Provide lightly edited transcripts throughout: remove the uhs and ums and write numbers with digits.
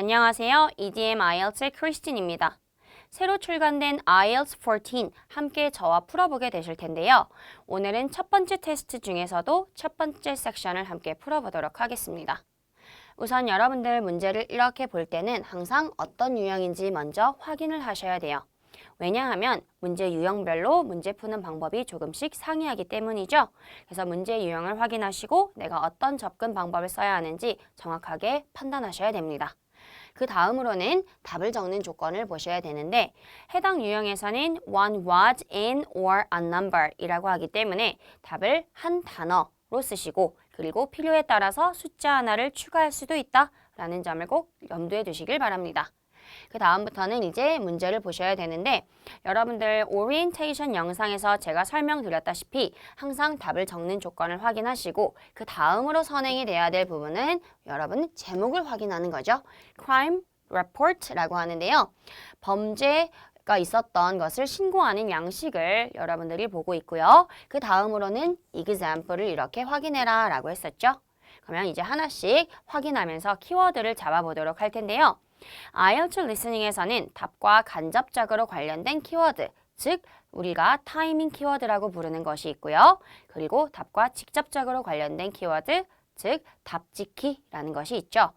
안녕하세요. EDM IELTS의 크리스틴입니다. 새로 출간된 IELTS 14 함께 저와 풀어보게 되실 텐데요. 오늘은 첫 번째 테스트 중에서도 첫 번째 섹션을 함께 풀어보도록 하겠습니다. 우선 여러분들 문제를 이렇게 볼 때는 항상 어떤 유형인지 먼저 확인을 하셔야 돼요. 왜냐하면 문제 유형별로 문제 푸는 방법이 조금씩 상이하기 때문이죠. 그래서 문제 유형을 확인하시고 내가 어떤 접근 방법을 써야 하는지 정확하게 판단하셔야 됩니다. 그 다음으로는 답을 적는 조건을 보셔야 되는데 해당 유형에서는 one was in or a number 이라고 하기 때문에 답을 한 단어로 쓰시고 그리고 필요에 따라서 숫자 하나를 추가할 수도 있다 라는 점을 꼭 염두에 두시길 바랍니다. 그 다음부터는 이제 문제를 보셔야 되는데 여러분들 오리엔테이션 영상에서 제가 설명드렸다시피 항상 답을 적는 조건을 확인하시고 그 다음으로 선행이 돼야 될 부분은 여러분 제목을 확인하는 거죠. Crime Report라고 하는데요. 범죄가 있었던 것을 신고하는 양식을 여러분들이 보고 있고요. 그 다음으로는 example을 이렇게 확인해라 라고 했었죠. 그러면 이제 하나씩 확인하면서 키워드를 잡아보도록 할 텐데요. IELTS 리스닝에서는 답과 간접적으로 관련된 키워드, 즉 우리가 타이밍 키워드라고 부르는 것이 있고요. 그리고 답과 직접적으로 관련된 키워드, 즉 답짓기라는 것이 있죠.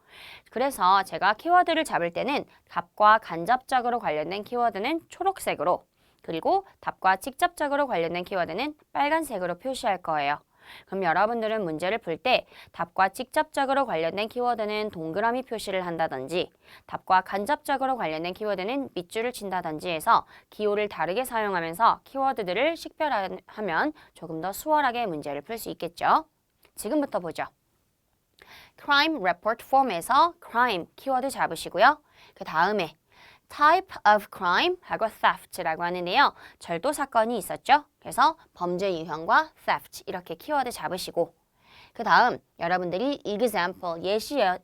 그래서 제가 키워드를 잡을 때는 답과 간접적으로 관련된 키워드는 초록색으로 그리고 답과 직접적으로 관련된 키워드는 빨간색으로 표시할 거예요. 그럼 여러분들은 문제를 풀 때 답과 직접적으로 관련된 키워드는 동그라미 표시를 한다든지 답과 간접적으로 관련된 키워드는 밑줄을 친다든지 해서 기호를 다르게 사용하면서 키워드들을 식별하면 조금 더 수월하게 문제를 풀 수 있겠죠. 지금부터 보죠. Crime Report 폼에서 crime 키워드 잡으시고요. 그 다음에 type of crime 하고 theft라고 하는데요. 절도 사건이 있었죠. 그래서 범죄 유형과 theft 이렇게 키워드 잡으시고 그 다음 여러분들이 example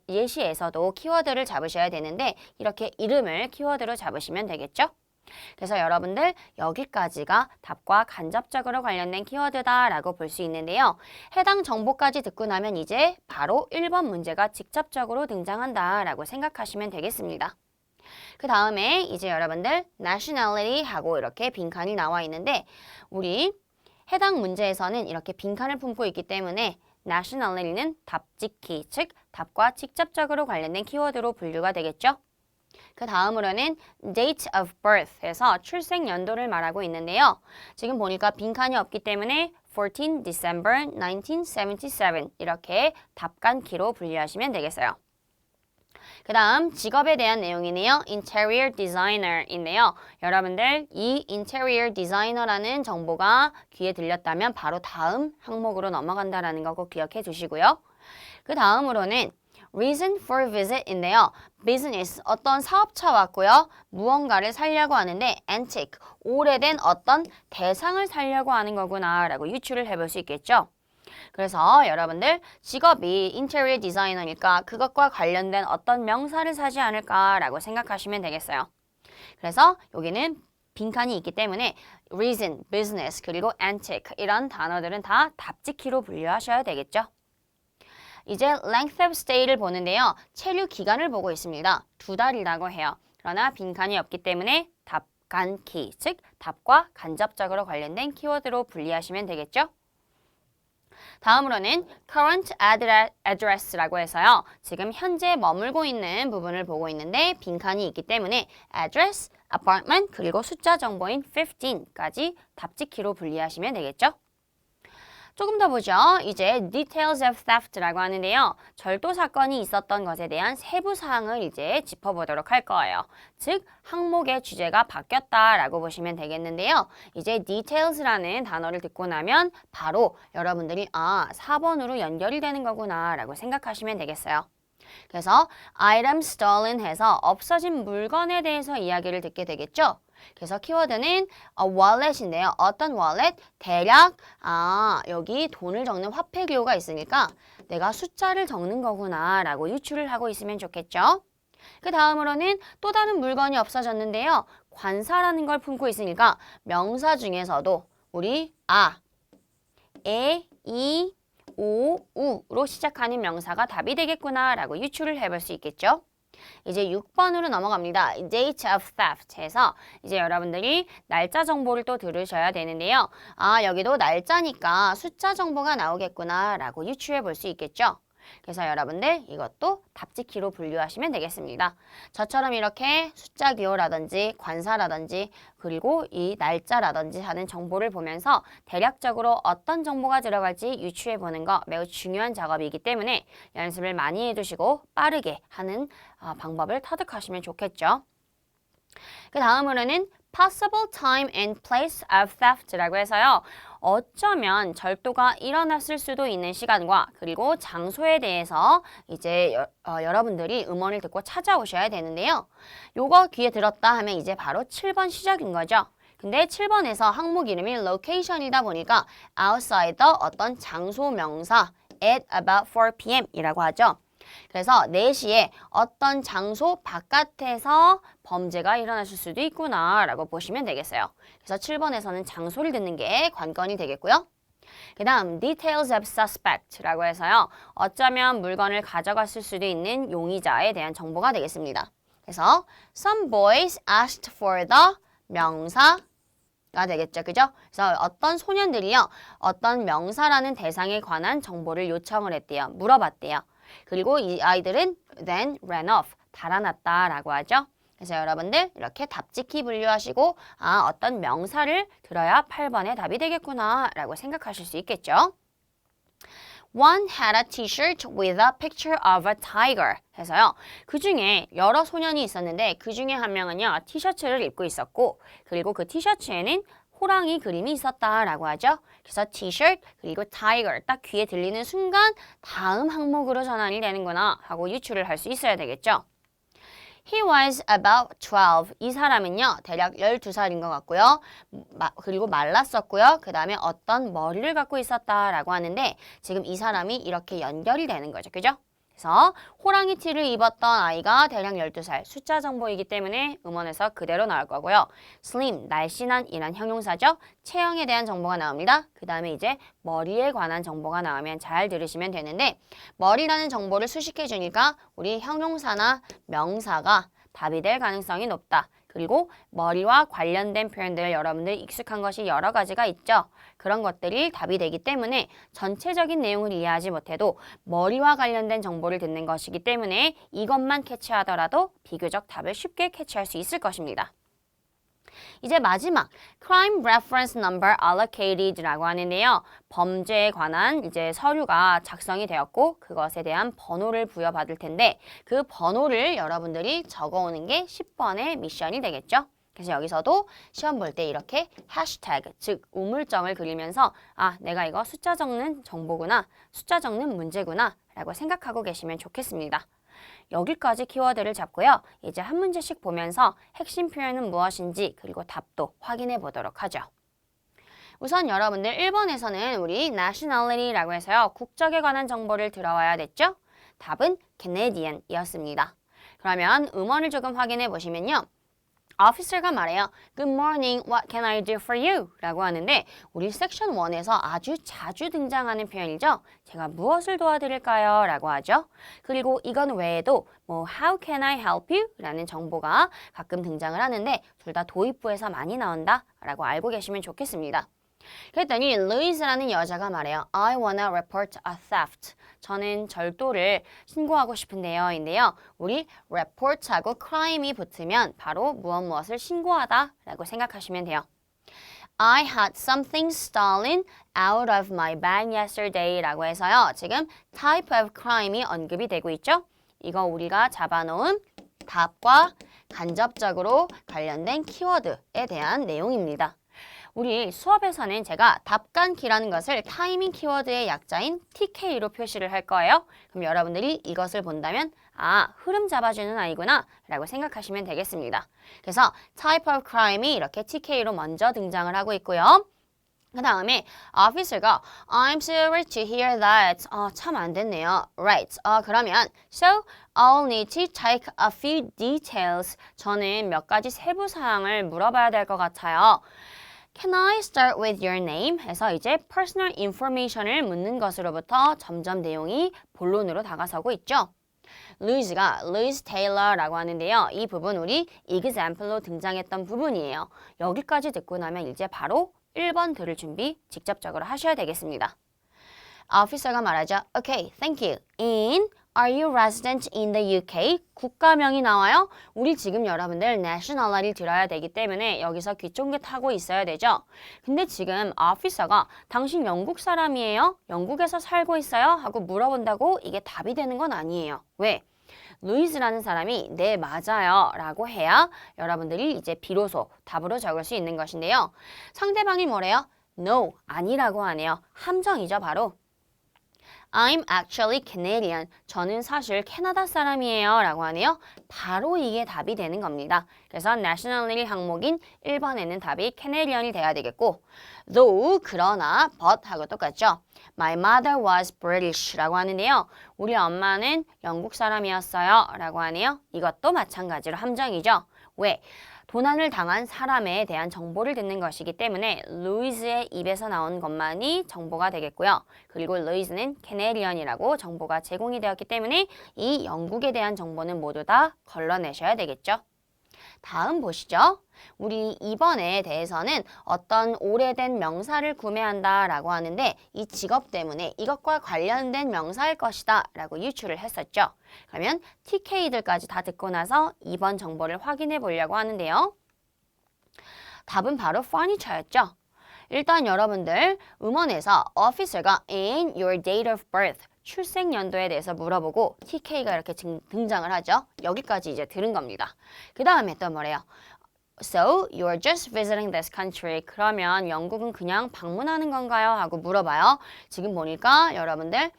예시에서도 키워드를 잡으셔야 되는데 이렇게 이름을 키워드로 잡으시면 되겠죠. 그래서 여러분들 여기까지가 답과 간접적으로 관련된 키워드다 라고 볼 수 있는데요. 해당 정보까지 듣고 나면 이제 바로 1번 문제가 직접적으로 등장한다 라고 생각하시면 되겠습니다. 그 다음에 이제 여러분들 nationality 하고 이렇게 빈칸이 나와 있는데 우리 해당 문제에서는 이렇게 빈칸을 품고 있기 때문에 nationality는 답짓기, 즉 답과 직접적으로 관련된 키워드로 분류가 되겠죠. 그 다음으로는 date of birth 해서 출생 연도를 말하고 있는데요. 지금 보니까 빈칸이 없기 때문에 14 December 1977 이렇게 답간키로 분류하시면 되겠어요. 그 다음 직업에 대한 내용이네요. Interior Designer인데요. 여러분들 이 Interior Designer라는 정보가 귀에 들렸다면 바로 다음 항목으로 넘어간다는 거 꼭 기억해 두시고요. 그 다음으로는 Reason for Visit인데요. Business, 어떤 사업차 왔고요. 무언가를 살려고 하는데 Antique, 오래된 어떤 대상을 살려고 하는 거구나 라고 유추를 해볼 수 있겠죠. 그래서 여러분들 직업이 인테리어 디자이너니까 그것과 관련된 어떤 명사를 사지 않을까라고 생각하시면 되겠어요. 그래서 여기는 빈칸이 있기 때문에 reason, business, 그리고 antique 이런 단어들은 다 답짓기로 분류하셔야 되겠죠. 이제 length of stay를 보는데요. 체류 기간을 보고 있습니다. 2달이라고 해요. 그러나 빈칸이 없기 때문에 답간키, 즉 답과 간접적으로 관련된 키워드로 분리하시면 되겠죠. 다음으로는 current address라고 해서요. 지금 현재 머물고 있는 부분을 보고 있는데 빈칸이 있기 때문에 address, apartment, 그리고 숫자 정보인 15까지 답짓기로 분리하시면 되겠죠. 조금 더 보죠. 이제 details of theft라고 하는데요. 절도 사건이 있었던 것에 대한 세부 사항을 이제 짚어보도록 할 거예요. 즉 항목의 주제가 바뀌었다라고 보시면 되겠는데요. 이제 details라는 단어를 듣고 나면 바로 여러분들이 4번으로 연결이 되는 거구나 라고 생각하시면 되겠어요. 그래서 item stolen 해서 없어진 물건에 대해서 이야기를 듣게 되겠죠. 그래서 키워드는 wallet인데요. 어떤 wallet? 대략 여기 돈을 적는 화폐기호가 있으니까 내가 숫자를 적는 거구나 라고 유추를 하고 있으면 좋겠죠. 그 다음으로는 또 다른 물건이 없어졌는데요. 관사라는 걸 품고 있으니까 명사 중에서도 우리 에, 이, 오, 우로 시작하는 명사가 답이 되겠구나 라고 유추를 해볼 수 있겠죠. 이제 6번으로 넘어갑니다. Date of theft 해서 이제 여러분들이 날짜 정보를 또 들으셔야 되는데요. 아, 여기도 날짜니까 숫자 정보가 나오겠구나 라고 유추해 볼 수 있겠죠. 그래서 여러분들 이것도 답지키로 분류하시면 되겠습니다. 저처럼 이렇게 숫자 기호라든지 관사라든지 그리고 이 날짜라든지 하는 정보를 보면서 대략적으로 어떤 정보가 들어갈지 유추해 보는 거 매우 중요한 작업이기 때문에 연습을 많이 해두시고 빠르게 하는 방법을 터득하시면 좋겠죠. 그 다음으로는 possible time and place of theft라고 해서요. 어쩌면 절도가 일어났을 수도 있는 시간과 그리고 장소에 대해서 이제 여러분들이 음원을 듣고 찾아오셔야 되는데요. 요거 귀에 들었다 하면 이제 바로 7번 시작인 거죠. 근데 7번에서 항목 이름이 location이다 보니까 outside the 어떤 장소 명사 at about 4 p.m. 이라고 하죠. 그래서 4시에 어떤 장소 바깥에서 범죄가 일어났을 수도 있구나 라고 보시면 되겠어요. 그래서 7번에서는 장소를 듣는 게 관건이 되겠고요. 그 다음 details of suspect 라고 해서요. 어쩌면 물건을 가져갔을 수도 있는 용의자에 대한 정보가 되겠습니다. 그래서 some boys asked for the 명사가 되겠죠. 그죠? 그래서 어떤 소년들이요. 어떤 명사라는 대상에 관한 정보를 요청을 했대요. 물어봤대요. 그리고 이 아이들은 then ran off, 달아났다라고 하죠. 그래서 여러분들 이렇게 답지키 분류하시고 어떤 명사를 들어야 8번의 답이 되겠구나 라고 생각하실 수 있겠죠. One had a t-shirt with a picture of a tiger 해서요. 그 중에 여러 소년이 있었는데 그 중에 한 명은요. 티셔츠를 입고 있었고 그리고 그 티셔츠에는 호랑이 그림이 있었다라고 하죠. 그래서 t-shirt 그리고 tiger 딱 귀에 들리는 순간 다음 항목으로 전환이 되는구나 하고 유추를 할 수 있어야 되겠죠. He was about 12. 이 사람은요. 대략 12살인 것 같고요. 그리고 말랐었고요. 그 다음에 어떤 머리를 갖고 있었다라고 하는데 지금 이 사람이 이렇게 연결이 되는 거죠. 그죠? 그래서 호랑이 티를 입었던 아이가 대략 12살 숫자 정보이기 때문에 음원에서 그대로 나올 거고요. slim, 날씬한 이란 형용사죠. 체형에 대한 정보가 나옵니다. 그 다음에 이제 머리에 관한 정보가 나오면 잘 들으시면 되는데 머리라는 정보를 수식해 주니까 우리 형용사나 명사가 답이 될 가능성이 높다. 그리고 머리와 관련된 표현들 여러분들 익숙한 것이 여러 가지가 있죠. 그런 것들이 답이 되기 때문에 전체적인 내용을 이해하지 못해도 머리와 관련된 정보를 듣는 것이기 때문에 이것만 캐치하더라도 비교적 답을 쉽게 캐치할 수 있을 것입니다. 이제 마지막 crime reference number allocated라고 하는데요. 범죄에 관한 이제 서류가 작성이 되었고 그것에 대한 번호를 부여받을 텐데 그 번호를 여러분들이 적어오는 게 10번의 미션이 되겠죠. 그래서 여기서도 시험 볼 때 이렇게 해시태그, 즉 우물정을 그리면서 내가 이거 숫자 적는 정보구나, 숫자 적는 문제구나 라고 생각하고 계시면 좋겠습니다. 여기까지 키워드를 잡고요. 이제 한 문제씩 보면서 핵심 표현은 무엇인지 그리고 답도 확인해 보도록 하죠. 우선 여러분들 1번에서는 우리 nationality라고 해서요. 국적에 관한 정보를 들어와야 됐죠? 답은 Canadian이었습니다. 그러면 음원을 조금 확인해 보시면요. officer가 말해요. Good morning, what can I do for you? 라고 하는데 우리 섹션 1에서 아주 자주 등장하는 표현이죠. 제가 무엇을 도와드릴까요? 라고 하죠. 그리고 이건 외에도 how can I help you? 라는 정보가 가끔 등장을 하는데 둘 다 도입부에서 많이 나온다 라고 알고 계시면 좋겠습니다. 그랬더니 루이스라는 여자가 말해요. I wanna report a theft. 저는 절도를 신고하고 싶은데요. 인데요. 우리 report하고 crime이 붙으면 바로 무엇을 신고하다 라고 생각하시면 돼요. I had something stolen out of my bag yesterday 라고 해서요. 지금 type of crime이 언급이 되고 있죠. 이거 우리가 잡아놓은 답과 간접적으로 관련된 키워드에 대한 내용입니다. 우리 수업에서는 제가 답간키라는 것을 타이밍 키워드의 약자인 TK로 표시를 할 거예요. 그럼 여러분들이 이것을 본다면 흐름 잡아주는 아이구나 라고 생각하시면 되겠습니다. 그래서 type of crime이 이렇게 TK로 먼저 등장을 하고 있고요. 그 다음에 officer가 I'm sorry to hear that. 참 안 됐네요. Right. 그러면 so I'll need to take a few details. 저는 몇 가지 세부 사항을 물어봐야 될 것 같아요. Can I start with your name? 해서 이제 personal information을 묻는 것으로부터 점점 내용이 본론으로 다가서고 있죠. 루이즈가 루이스 테일러라고 하는데요. 이 부분 우리 example로 등장했던 부분이에요. 여기까지 듣고 나면 이제 바로 1번 들을 준비 직접적으로 하셔야 되겠습니다. 오피서가 말하죠. Okay, thank you. Are you resident in the UK? 국가명이 나와요. 우리 지금 여러분들 nationality를 들어야 되기 때문에 여기서 귀 쫑긋하고 있어야 되죠. 근데 지금 오피서가 당신 영국 사람이에요? 영국에서 살고 있어요? 하고 물어본다고 이게 답이 되는 건 아니에요. 왜? 루이즈라는 사람이 네 맞아요 라고 해야 여러분들이 이제 비로소 답으로 적을 수 있는 것인데요. 상대방이 뭐래요? No, 아니라고 하네요. 함정이죠 바로. I'm actually Canadian. 저는 사실 캐나다 사람이에요 라고 하네요. 바로 이게 답이 되는 겁니다. 그래서 nationality 항목인 1번에는 답이 Canadian이 돼야 되겠고 though, 그러나, but 하고 똑같죠. My mother was British 라고 하는데요. 우리 엄마는 영국 사람이었어요 라고 하네요. 이것도 마찬가지로 함정이죠. 왜? 도난을 당한 사람에 대한 정보를 듣는 것이기 때문에 루이즈의 입에서 나온 것만이 정보가 되겠고요. 그리고 루이즈는 캐네디언이라고 정보가 제공이 되었기 때문에 이 영국에 대한 정보는 모두 다 걸러내셔야 되겠죠. 다음 보시죠. 우리 이번에 대해서는 어떤 오래된 명사를 구매한다 라고 하는데 이 직업 때문에 이것과 관련된 명사일 것이다 라고 유추를 했었죠. 그러면 TK들까지 다 듣고 나서 이번 정보를 확인해 보려고 하는데요. 답은 바로 furniture였죠. 일단 여러분들 음원에서 officer가 in your date of birth 출생 연도에 대해서 물어보고 TK가 이렇게 등장을 하죠. 여기까지 이제 들은 겁니다. 그 다음에 또 뭐래요? So, you're just visiting this country. 그러면 영국은 그냥 방문하는 건가요? 하고 물어봐요. 지금 보니까 여러분들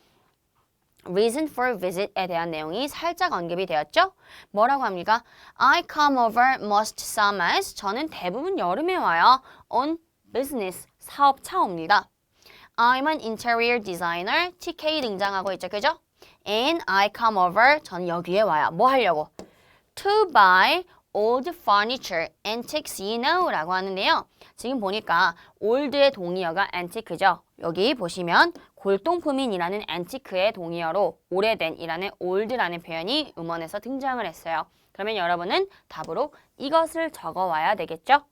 reason for visit에 대한 내용이 살짝 언급이 되었죠? 뭐라고 합니까? I come over most summers. 저는 대부분 여름에 와요. On business, 사업차 옵니다. I'm an interior designer. TK 등장하고 있죠, 그죠? And I come over. 저는 여기에 와요. 뭐 하려고? To buy old furniture, antiques, you know 라고 하는데요. 지금 보니까 old의 동의어가 antique죠. 여기 보시면 골동품인이라는 antique의 동의어로 오래된 이라는 old라는 표현이 음원에서 등장을 했어요. 그러면 여러분은 답으로 이것을 적어와야 되겠죠?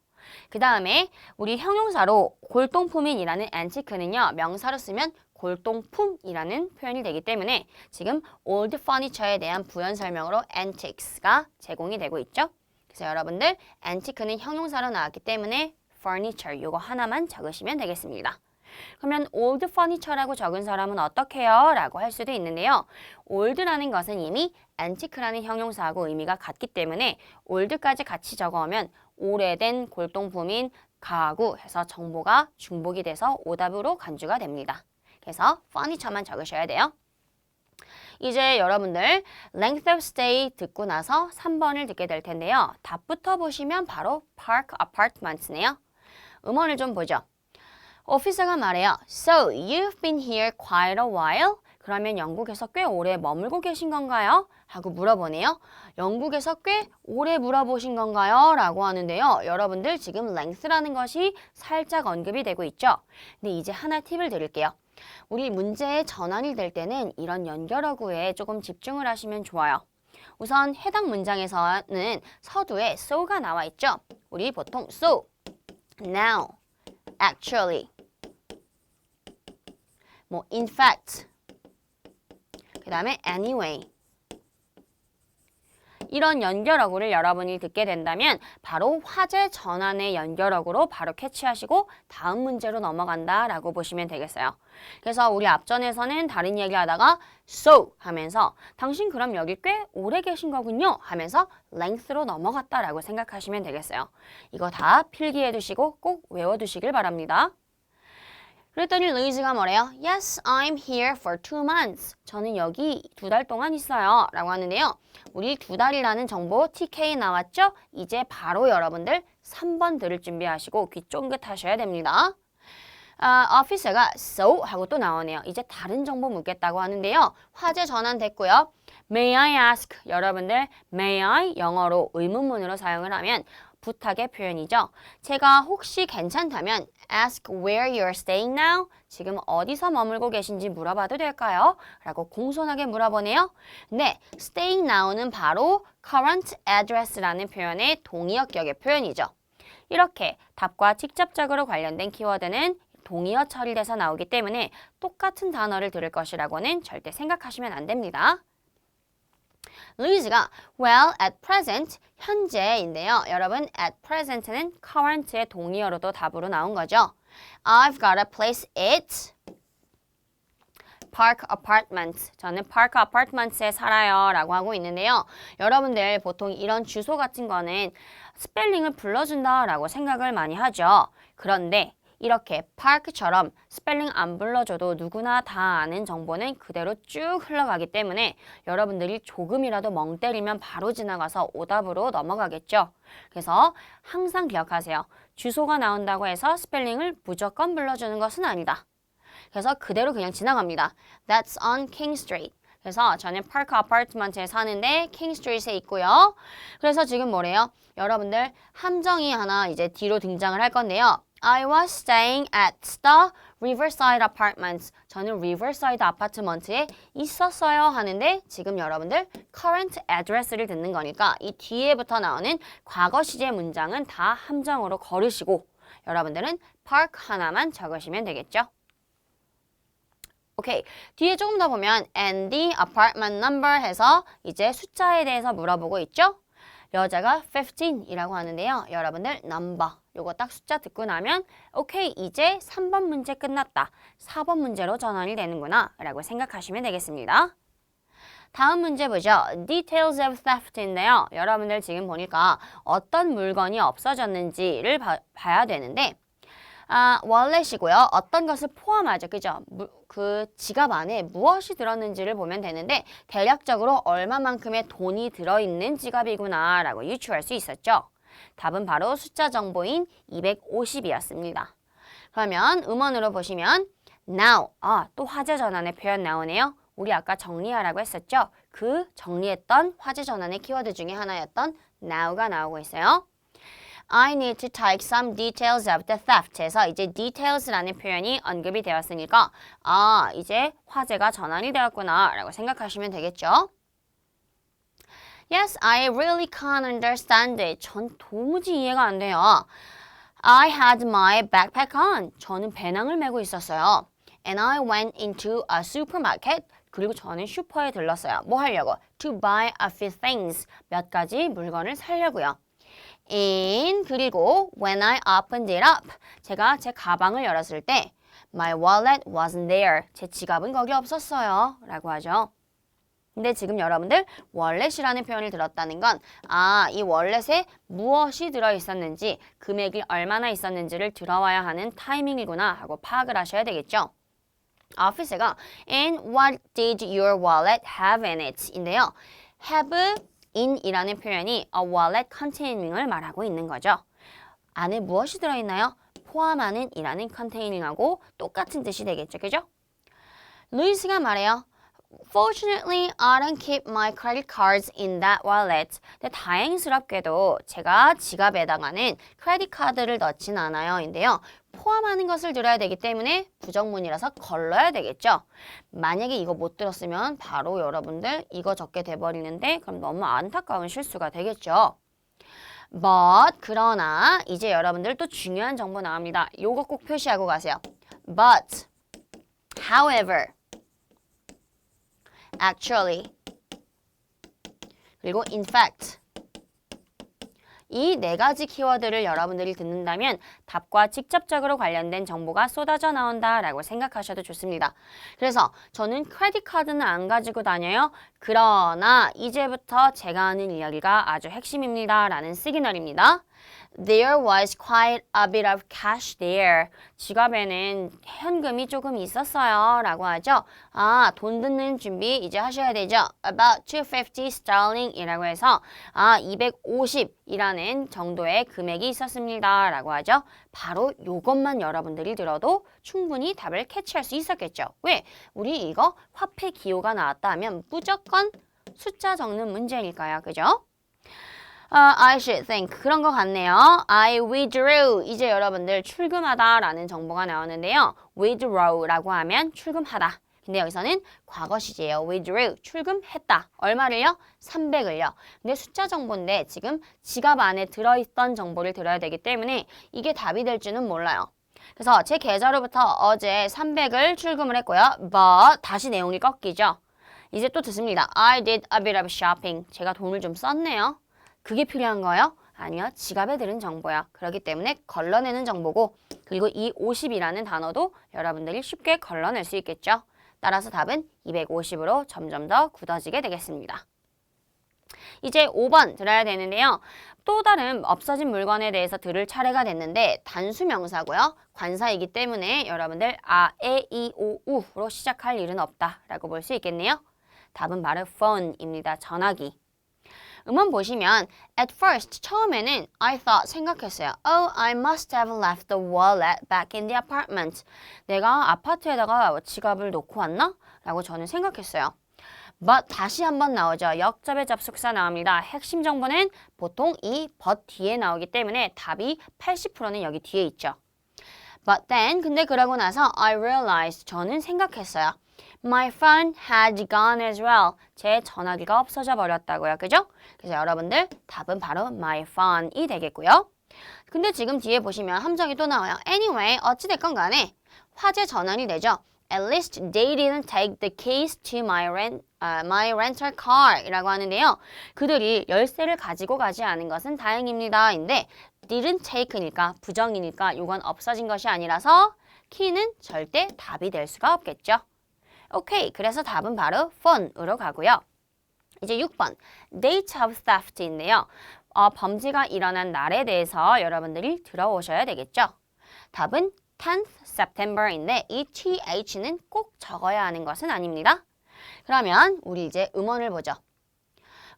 그 다음에 우리 형용사로 골동품인이라는 antique는요. 명사로 쓰면 골동품이라는 표현이 되기 때문에 지금 old furniture에 대한 부연 설명으로 antiques가 제공이 되고 있죠. 그래서 여러분들 antique는 형용사로 나왔기 때문에 furniture 이거 하나만 적으시면 되겠습니다. 그러면 old furniture라고 적은 사람은 어떻게 해요? 라고 할 수도 있는데요. old라는 것은 이미 antique라는 형용사하고 의미가 같기 때문에 old까지 같이 적어오면 오래된 골동품인 가구 해서 정보가 중복이 돼서 오답으로 간주가 됩니다. 그래서 furniture만 적으셔야 돼요. 이제 여러분들 length of stay 듣고 나서 3번을 듣게 될 텐데요. 답부터 보시면 바로 park apartments네요. 음원을 좀 보죠. 오피서가 말해요. So, you've been here quite a while? 그러면 영국에서 꽤 오래 머물고 계신 건가요? 하고 물어보네요. 영국에서 꽤 오래 물어보신 건가요? 라고 하는데요. 여러분들 지금 length라는 것이 살짝 언급이 되고 있죠. 근데 이제 하나 팁을 드릴게요. 우리 문제의 전환이 될 때는 이런 연결어구에 조금 집중을 하시면 좋아요. 우선 해당 문장에서는 서두에 so가 나와 있죠. 우리 보통 so, now, actually, 뭐 in fact, 그 다음에 anyway 이런 연결어구를 여러분이 듣게 된다면 바로 화제 전환의 연결어구로 바로 캐치하시고 다음 문제로 넘어간다 라고 보시면 되겠어요. 그래서 우리 앞전에서는 다른 얘기 하다가 so 하면서 당신 그럼 여기 꽤 오래 계신 거군요 하면서 length로 넘어갔다 라고 생각하시면 되겠어요. 이거 다 필기해 두시고 꼭 외워두시길 바랍니다. 그랬더니 루이즈가 뭐래요? Yes, I'm here for 2 months. 저는 여기 2달 동안 있어요. 라고 하는데요. 우리 2달이라는 정보 TK 나왔죠? 이제 바로 여러분들 3번 들을 준비하시고 귀 쫑긋 하셔야 됩니다. 오피서가 so 하고 또 나오네요. 이제 다른 정보 묻겠다고 하는데요. 화제 전환됐고요. May I ask? 여러분들 may I 영어로 의문문으로 사용을 하면 부탁의 표현이죠. 제가 혹시 괜찮다면 ask where you're staying now? 지금 어디서 머물고 계신지 물어봐도 될까요? 라고 공손하게 물어보네요. 네, staying now는 바로 current address라는 표현의 동의어격의 표현이죠. 이렇게 답과 직접적으로 관련된 키워드는 동의어 처리돼서 나오기 때문에 똑같은 단어를 들을 것이라고는 절대 생각하시면 안 됩니다. 루이즈가 well, at present, 현재인데요. 여러분, at present는 current의 동의어로도 답으로 나온 거죠. I've got a place at Park Apartments. 저는 Park Apartments에 살아요 라고 하고 있는데요. 여러분들 보통 이런 주소 같은 거는 스펠링을 불러준다 라고 생각을 많이 하죠. 그런데 이렇게 park처럼 스펠링 안 불러줘도 누구나 다 아는 정보는 그대로 쭉 흘러가기 때문에 여러분들이 조금이라도 멍 때리면 바로 지나가서 오답으로 넘어가겠죠. 그래서 항상 기억하세요. 주소가 나온다고 해서 스펠링을 무조건 불러주는 것은 아니다. 그래서 그대로 그냥 지나갑니다. That's on King Street. 그래서 저는 파크 아파트먼트에 사는데 킹 스트리트에 있고요. 그래서 지금 뭐래요? 여러분들 함정이 하나 이제 뒤로 등장을 할 건데요. I was staying at the Riverside Apartments. 저는 Riverside 아파트먼트에 있었어요 하는데 지금 여러분들 current address를 듣는 거니까 이 뒤에부터 나오는 과거 시제 문장은 다 함정으로 걸으시고 여러분들은 park 하나만 적으시면 되겠죠. 오케이. 뒤에 조금 더 보면 and the apartment number 해서 이제 숫자에 대해서 물어보고 있죠. 여자가 15이라고 하는데요. 여러분들 number 요거 딱 숫자 듣고 나면 오케이 이제 3번 문제 끝났다. 4번 문제로 전환이 되는구나 라고 생각하시면 되겠습니다. 다음 문제 보죠. Details of theft인데요. 여러분들 지금 보니까 어떤 물건이 없어졌는지를 봐야 되는데 월렛이고요. 어떤 것을 포함하죠. 그죠? 그 지갑 안에 무엇이 들었는지를 보면 되는데 대략적으로 얼마만큼의 돈이 들어있는 지갑이구나 라고 유추할 수 있었죠. 답은 바로 숫자 정보인 250이었습니다. 그러면 음원으로 보시면 now, 또 화제 전환의 표현 나오네요. 우리 아까 정리하라고 했었죠. 그 정리했던 화제 전환의 키워드 중에 하나였던 now가 나오고 있어요. I need to take some details of the theft 해서 이제 details라는 표현이 언급이 되었으니까 이제 화제가 전환이 되었구나 라고 생각하시면 되겠죠. Yes, I really can't understand it. 전 도무지 이해가 안 돼요. I had my backpack on. 저는 배낭을 메고 있었어요. And I went into a supermarket. 그리고 저는 슈퍼에 들렀어요. 뭐 하려고? To buy a few things. 몇 가지 물건을 사려고요. And 그리고 when I opened it up. 제가 제 가방을 열었을 때 My wallet wasn't there. 제 지갑은 거기 없었어요. 라고 하죠. 근데 지금 여러분들 월렛이라는 표현을 들었다는 건 이 월렛에 무엇이 들어있었는지 금액이 얼마나 있었는지를 들어와야 하는 타이밍이구나 하고 파악을 하셔야 되겠죠. office가 And what did your wallet have in it? 인데요. have in이라는 표현이 a wallet containings을 말하고 있는 거죠. 안에 무엇이 들어있나요? 포함하는 이라는 containings하고 똑같은 뜻이 되겠죠. 그죠? 루이스가 말해요. Fortunately, I don't keep my credit cards in that wallet. 근데 다행스럽게도 제가 지갑에다가는 크레딧 카드를 넣진 않아요. 인데요. 포함하는 것을 들어야 되기 때문에 부정문이라서 걸러야 되겠죠. 만약에 이거 못 들었으면 바로 여러분들 이거 적게 돼버리는데 그럼 너무 안타까운 실수가 되겠죠. But, 그러나 이제 여러분들 또 중요한 정보 나옵니다. 요거 꼭 표시하고 가세요. But, however, actually, 그리고 in fact. 이 네 가지 키워드를 여러분들이 듣는다면 답과 직접적으로 관련된 정보가 쏟아져 나온다라고 생각하셔도 좋습니다. 그래서 저는 크레딧 카드는 안 가지고 다녀요. 그러나 이제부터 제가 하는 이야기가 아주 핵심입니다. 라는 시그널입니다. There was quite a bit of cash there. 지갑에는 현금이 조금 있었어요. 라고 하죠. 돈 듣는 준비 이제 하셔야 되죠. About 250 sterling 이라고 해서 250이라는 정도의 금액이 있었습니다. 라고 하죠. 바로 요것만 여러분들이 들어도 충분히 답을 캐치할 수 있었겠죠. 왜? 우리 이거 화폐 기호가 나왔다 하면 무조건 숫자 적는 문제니까요. 그죠? I should think. 그런 것 같네요. I withdrew. 이제 여러분들 출금하다 라는 정보가 나오는데요. withdraw라고 하면 출금하다. 근데 여기서는 과거 시제예요. withdrew. 출금했다. 얼마를요? 300을요. 근데 숫자 정보인데 지금 지갑 안에 들어있던 정보를 들어야 되기 때문에 이게 답이 될 줄은 몰라요. 그래서 제 계좌로부터 어제 300을 출금을 했고요. But 다시 내용이 꺾이죠. 이제 또 듣습니다. I did a bit of shopping. 제가 돈을 좀 썼네요. 그게 필요한 거예요? 아니요. 지갑에 들은 정보야. 그렇기 때문에 걸러내는 정보고 그리고 이 50이라는 단어도 여러분들이 쉽게 걸러낼 수 있겠죠. 따라서 답은 250으로 점점 더 굳어지게 되겠습니다. 이제 5번 들어야 되는데요. 또 다른 없어진 물건에 대해서 들을 차례가 됐는데 단수 명사고요. 관사이기 때문에 여러분들 아, 에, 이, 오, 우로 시작할 일은 없다라고 볼 수 있겠네요. 답은 바로 phone입니다. 전화기. 음원 보시면 at first 처음에는 I thought 생각했어요. Oh, I must have left the wallet back in the apartment. 내가 아파트에다가 지갑을 놓고 왔나? 라고 저는 생각했어요. but 다시 한번 나오죠. 역접의 접속사 나옵니다. 핵심 정보는 보통 이 but 뒤에 나오기 때문에 답이 80%는 여기 뒤에 있죠. But then 근데 그러고 나서 I realized 저는 생각했어요. My phone had gone as well. 제 전화기가 없어져 버렸다고요. 그죠? 그래서 여러분들 답은 바로 my phone이 되겠고요. 근데 지금 뒤에 보시면 함정이 또 나와요. Anyway, 어찌됐건 간에 화재 전환이 되죠. At least they didn't take the keys to my rental car 이라고 하는데요. 그들이 열쇠를 가지고 가지 않은 것은 다행입니다. 인데 didn't take니까 부정이니까 이건 없어진 것이 아니라서 키는 절대 답이 될 수가 없겠죠. 오케이, 그래서 답은 바로 phone으로 가고요. 이제 6번, date of theft인데요. 범죄가 일어난 날에 대해서 여러분들이 들어오셔야 되겠죠. 답은 10th September인데 이 th는 꼭 적어야 하는 것은 아닙니다. 그러면 우리 이제 음원을 보죠.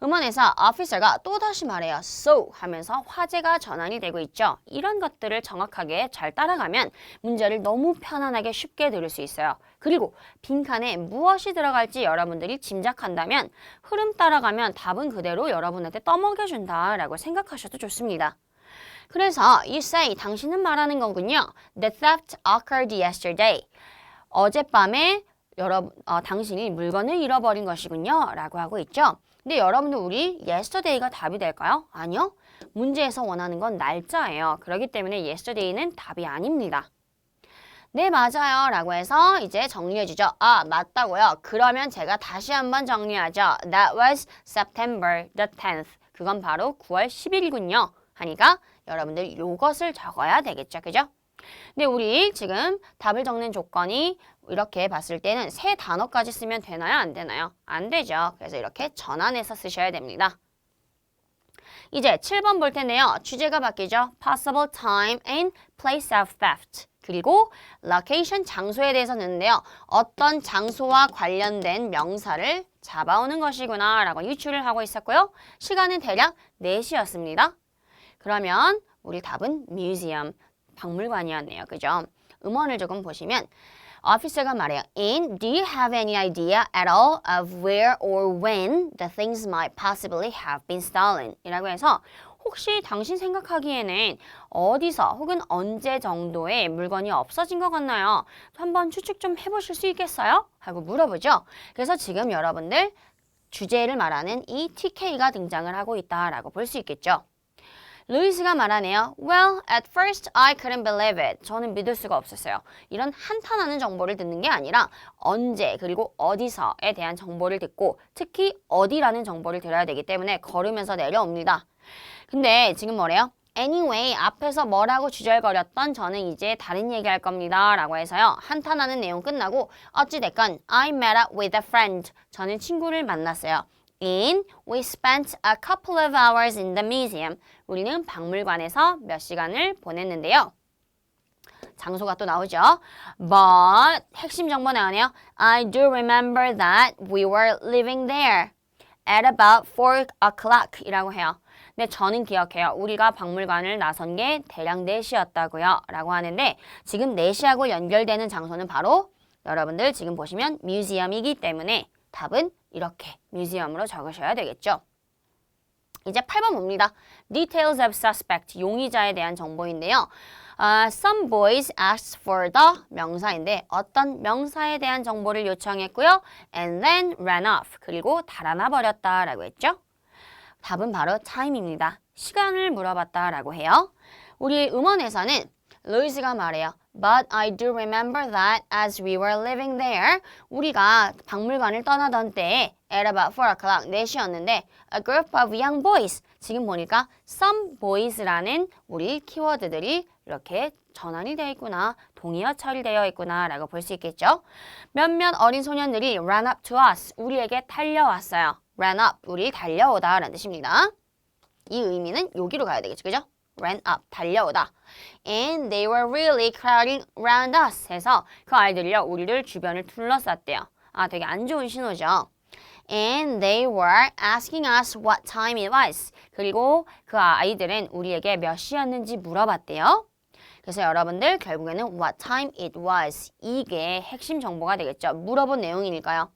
음원에서 officer가 또다시 말해요. So 하면서 화제가 전환이 되고 있죠. 이런 것들을 정확하게 잘 따라가면 문제를 너무 편안하게 쉽게 들을 수 있어요. 그리고 빈칸에 무엇이 들어갈지 여러분들이 짐작한다면 흐름 따라가면 답은 그대로 여러분한테 떠먹여준다라고 생각하셔도 좋습니다. 그래서 you say, 당신은 말하는 거군요. The theft occurred yesterday. 어젯밤에 당신이 물건을 잃어버린 것이군요. 라고 하고 있죠. 근데 여러분들 우리 yesterday가 답이 될까요? 아니요. 문제에서 원하는 건 날짜예요. 그렇기 때문에 yesterday는 답이 아닙니다. 네, 맞아요. 라고 해서 이제 정리해주죠. 아, 맞다고요? 그러면 제가 다시 한번 정리하죠. That was September the 10th. 그건 바로 9월 10일이군요. 하니까 여러분들 이것을 적어야 되겠죠. 그죠? 근데 우리 지금 답을 적는 조건이 이렇게 봤을 때는 세 단어까지 쓰면 되나요? 안 되나요? 안 되죠. 그래서 이렇게 전환해서 쓰셔야 됩니다. 이제 7번 볼 텐데요. 주제가 바뀌죠. Possible time and place of theft. 그리고 location, 장소에 대해서 듣는데요. 어떤 장소와 관련된 명사를 잡아오는 것이구나 라고 유추를 하고 있었고요. 시간은 대략 4시였습니다. 그러면 우리 답은 museum, 박물관이었네요. 그죠? 음원을 조금 보시면 officer가 말해요. In, do you have any idea at all of where or when the things might possibly have been stolen? 이라고 해서 혹시 당신 생각하기에는 어디서 혹은 언제 정도의 물건이 없어진 것 같나요? 한번 추측 좀 해보실 수 있겠어요? 하고 물어보죠. 그래서 지금 여러분들 주제를 말하는 이 TK가 등장을 하고 있다라고 볼 수 있겠죠. 루이스가 말하네요. Well, at first I couldn't believe it. 저는 믿을 수가 없었어요. 이런 한탄하는 정보를 듣는 게 아니라 언제 그리고 어디서에 대한 정보를 듣고 특히 어디라는 정보를 들어야 되기 때문에 걸으면서 내려옵니다. 근데 지금 뭐래요? Anyway, 앞에서 뭐라고 주절거렸던 저는 이제 다른 얘기할 겁니다. 라고 해서요. 한탄하는 내용 끝나고 어찌됐건 I met up with a friend. 저는 친구를 만났어요. And we spent a couple of hours in the museum. 우리는 박물관에서 몇 시간을 보냈는데요. 장소가 또 나오죠. But 핵심 정보 나오네요. I do remember that we were living there at about 4 o'clock 이라고 해요. 근데 저는 기억해요. 우리가 박물관을 나선 게 대략 4시였다고요. 라고 하는데 지금 4시하고 연결되는 장소는 바로 여러분들 지금 보시면 뮤지엄이기 때문에 답은 이렇게 뮤지엄으로 적으셔야 되겠죠. 이제 8번 봅니다. Details of suspect, 용의자에 대한 정보인데요. Some boys asked for the 명사인데 어떤 명사에 대한 정보를 요청했고요. And then ran off, 그리고 달아나 버렸다라고 했죠. 답은 바로 time입니다. 시간을 물어봤다라고 해요. 우리 음원에서는 루이스가 말해요. But I do remember that as we were living there, 우리가 박물관을 떠나던 때에 at about 4 o'clock, 4시였는데 a group of young boys, 지금 보니까 some boys라는 우리 키워드들이 이렇게 전환이 되어 있구나, 동의어 처리되어 있구나 라고 볼 수 있겠죠. 몇몇 어린 소년들이 ran up to us, 우리에게 달려왔어요. ran up, 우리 달려오다 라는 뜻입니다. 이 의미는 여기로 가야 되겠죠, 그죠? ran up, 달려오다. And they were really crowding around us 해서 그 아이들이요, 우리를 주변을 둘러쌌대요. 되게 안 좋은 신호죠. And they were asking us what time it was. 그리고 그 아이들은 우리에게 몇 시였는지 물어봤대요. 그래서 여러분들 결국에는 what time it was, 이게 핵심 정보가 되겠죠. 물어본 내용이니까요.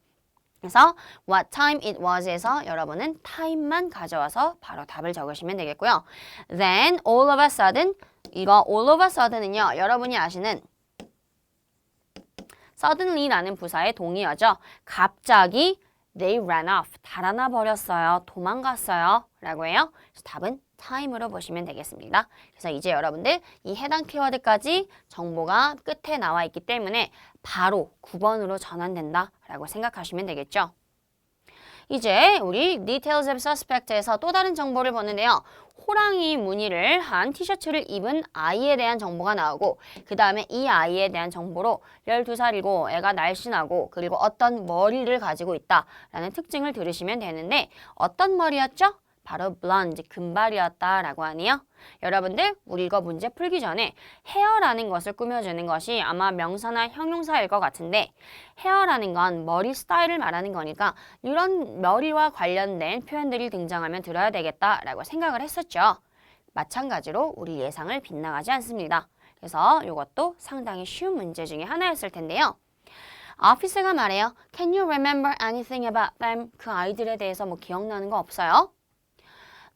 그래서 what time it was에서 여러분은 time만 가져와서 바로 답을 적으시면 되겠고요. Then all of a sudden, 이거 all of a sudden은요, 여러분이 아시는 suddenly라는 부사의 동의어죠. 갑자기 they ran off, 달아나 버렸어요, 도망갔어요 라고 해요. 그래서 답은 time으로 보시면 되겠습니다. 그래서 이제 여러분들 이 해당 키워드까지 정보가 끝에 나와 있기 때문에 바로 9번으로 전환된다 라고 생각하시면 되겠죠. 이제 우리 Details of Suspect에서 또 다른 정보를 보는데요. 호랑이 무늬를 한 티셔츠를 입은 아이에 대한 정보가 나오고 그 다음에 이 아이에 대한 정보로 12살이고 애가 날씬하고 그리고 어떤 머리를 가지고 있다라는 특징을 들으시면 되는데 어떤 머리였죠? 바로 blonde, 금발이었다라고 하네요. 여러분들 우리 이거 문제 풀기 전에 헤어라는 것을 꾸며주는 것이 아마 명사나 형용사일 것 같은데 헤어라는 건 머리 스타일을 말하는 거니까 이런 머리와 관련된 표현들이 등장하면 들어야 되겠다라고 생각을 했었죠. 마찬가지로 우리 예상을 빗나가지 않습니다. 그래서 이것도 상당히 쉬운 문제 중에 하나였을 텐데요. 오피서가 말해요. Can you remember anything about them? 그 아이들에 대해서 뭐 기억나는 거 없어요?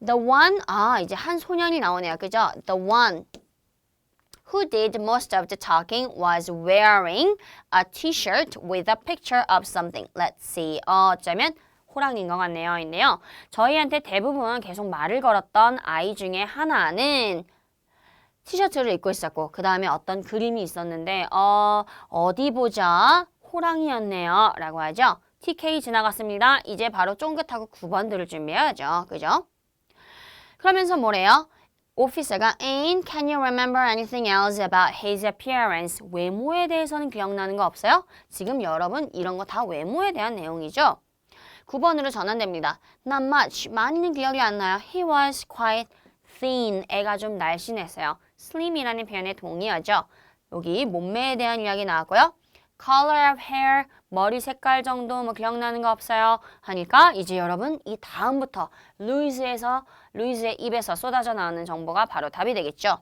The one, 이제 한 소년이 나오네요. 그죠? The one who did most of the talking was wearing a t-shirt with a picture of something. Let's see. 어쩌면 호랑이인 것 같네요. 인데요. 저희한테 대부분 계속 말을 걸었던 아이 중에 하나는 티셔츠를 입고 있었고 그 다음에 어떤 그림이 있었는데 어디 보자. 호랑이였네요. 라고 하죠. TK 지나갔습니다. 이제 바로 쫑긋하고 9번 들을 준비해야죠. 그죠? 그러면서 뭐래요? 오피서가 And can you remember anything else about his appearance? 외모에 대해서는 기억나는 거 없어요? 지금 여러분 이런 거 다 외모에 대한 내용이죠? 9번으로 전환됩니다. Not much. 많이는 기억이 안 나요. He was quite thin. 애가 좀 날씬했어요. slim이라는 표현의 동의어죠. 여기 몸매에 대한 이야기 나왔고요. Color of hair, 머리 색깔 정도 뭐 기억나는 거 없어요? 하니까 이제 여러분 이 다음부터 루이스의 입에서 쏟아져 나오는 정보가 바로 답이 되겠죠.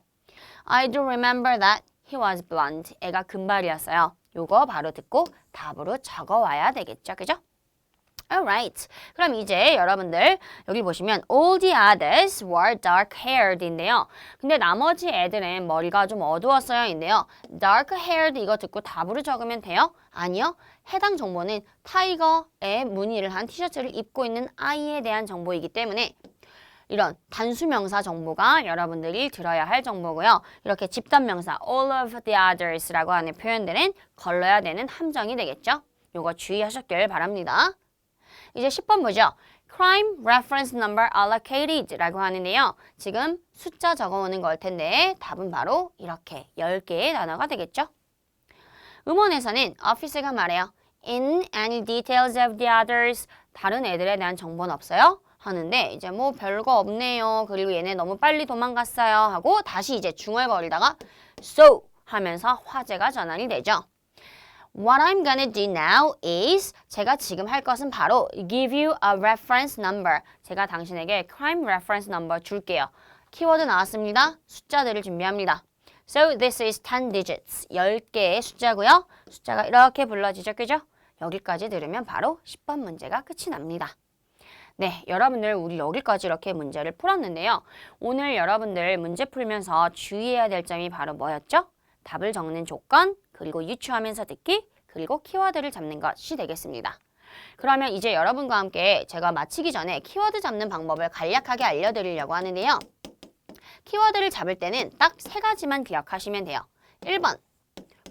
I do remember that he was blonde. 애가 금발이었어요. 요거 바로 듣고 답으로 적어와야 되겠죠. 그죠? Alright. 그럼 이제 여러분들 여기 보시면 all the others were dark-haired인데요. 근데 나머지 애들은 머리가 좀 어두웠어요. 인데요. dark-haired 이거 듣고 답으로 적으면 돼요? 아니요. 해당 정보는 타이거의 무늬를 한 티셔츠를 입고 있는 아이에 대한 정보이기 때문에 이런 단수명사 정보가 여러분들이 들어야 할 정보고요. 이렇게 집단명사 all of the others라고 하는 표현들은 걸러야 되는 함정이 되겠죠. 요거 주의하셨길 바랍니다. 이제 10번 보죠. Crime Reference Number Allocated 라고 하는데요. 지금 숫자 적어오는 걸 텐데 답은 바로 이렇게 10개의 단어가 되겠죠. 음원에서는 오피서가 말해요. In any details of the others, 다른 애들에 대한 정보는 없어요? 하는데 이제 뭐 별거 없네요. 그리고 얘네 너무 빨리 도망갔어요. 하고 다시 이제 중얼거리다가 So 하면서 화제가 전환이 되죠. What I'm gonna do now is 제가 지금 할 것은 바로 give you a reference number. 제가 당신에게 crime reference number 줄게요. 키워드 나왔습니다. 숫자들을 준비합니다. So this is 10 digits. 10개의 숫자고요. 숫자가 이렇게 불러지죠. 그죠? 여기까지 들으면 바로 10번 문제가 끝이 납니다. 네, 여러분들 우리 여기까지 이렇게 문제를 풀었는데요. 오늘 여러분들 문제 풀면서 주의해야 될 점이 바로 뭐였죠? 답을 적는 조건, 그리고 유추하면서 듣기, 그리고 키워드를 잡는 것이 되겠습니다. 그러면 이제 여러분과 함께 제가 마치기 전에 키워드 잡는 방법을 간략하게 알려드리려고 하는데요. 키워드를 잡을 때는 딱 세 가지만 기억하시면 돼요. 1번,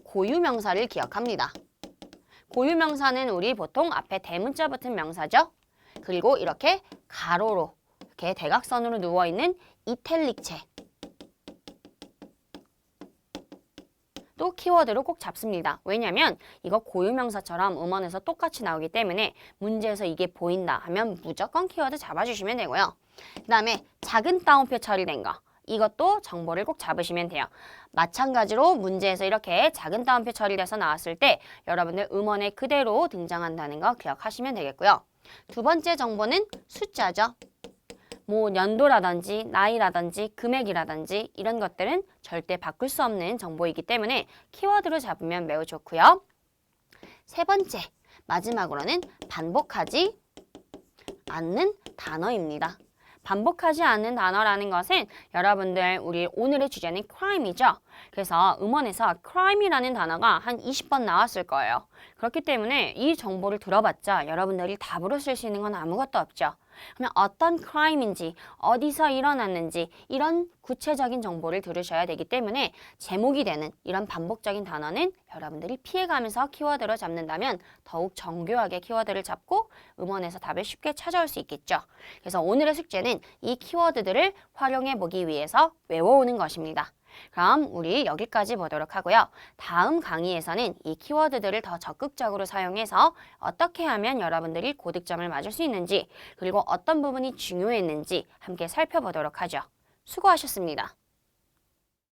고유명사를 기억합니다. 고유명사는 우리 보통 앞에 대문자 붙은 명사죠. 그리고 이렇게 가로로, 이렇게 대각선으로 누워있는 이탈릭체. 또 키워드로 꼭 잡습니다. 왜냐면 이거 고유명사처럼 음원에서 똑같이 나오기 때문에 문제에서 이게 보인다 하면 무조건 키워드 잡아주시면 되고요. 그 다음에 작은 따옴표 처리된 거. 이것도 정보를 꼭 잡으시면 돼요. 마찬가지로 문제에서 이렇게 작은 따옴표 처리돼서 나왔을 때 여러분들 음원에 그대로 등장한다는 거 기억하시면 되겠고요. 두 번째 정보는 숫자죠. 뭐 연도라든지 나이라든지 금액이라든지 이런 것들은 절대 바꿀 수 없는 정보이기 때문에 키워드로 잡으면 매우 좋고요. 세 번째, 마지막으로는 반복하지 않는 단어입니다. 반복하지 않는 단어라는 것은 여러분들 우리 오늘의 주제는 crime이죠. 그래서 음원에서 crime이라는 단어가 한 20번 나왔을 거예요. 그렇기 때문에 이 정보를 들어봤자 여러분들이 답으로 쓸 수 있는 건 아무것도 없죠. 그러면 어떤 crime인지, 어디서 일어났는지 이런 구체적인 정보를 들으셔야 되기 때문에 제목이 되는 이런 반복적인 단어는 여러분들이 피해가면서 키워드로 잡는다면 더욱 정교하게 키워드를 잡고 음원에서 답을 쉽게 찾아올 수 있겠죠. 그래서 오늘의 숙제는 이 키워드들을 활용해 보기 위해서 외워오는 것입니다. 그럼 우리 여기까지 보도록 하고요. 다음 강의에서는 이 키워드들을 더 적극적으로 사용해서 어떻게 하면 여러분들이 고득점을 맞을 수 있는지 그리고 어떤 부분이 중요했는지 함께 살펴보도록 하죠. 수고하셨습니다.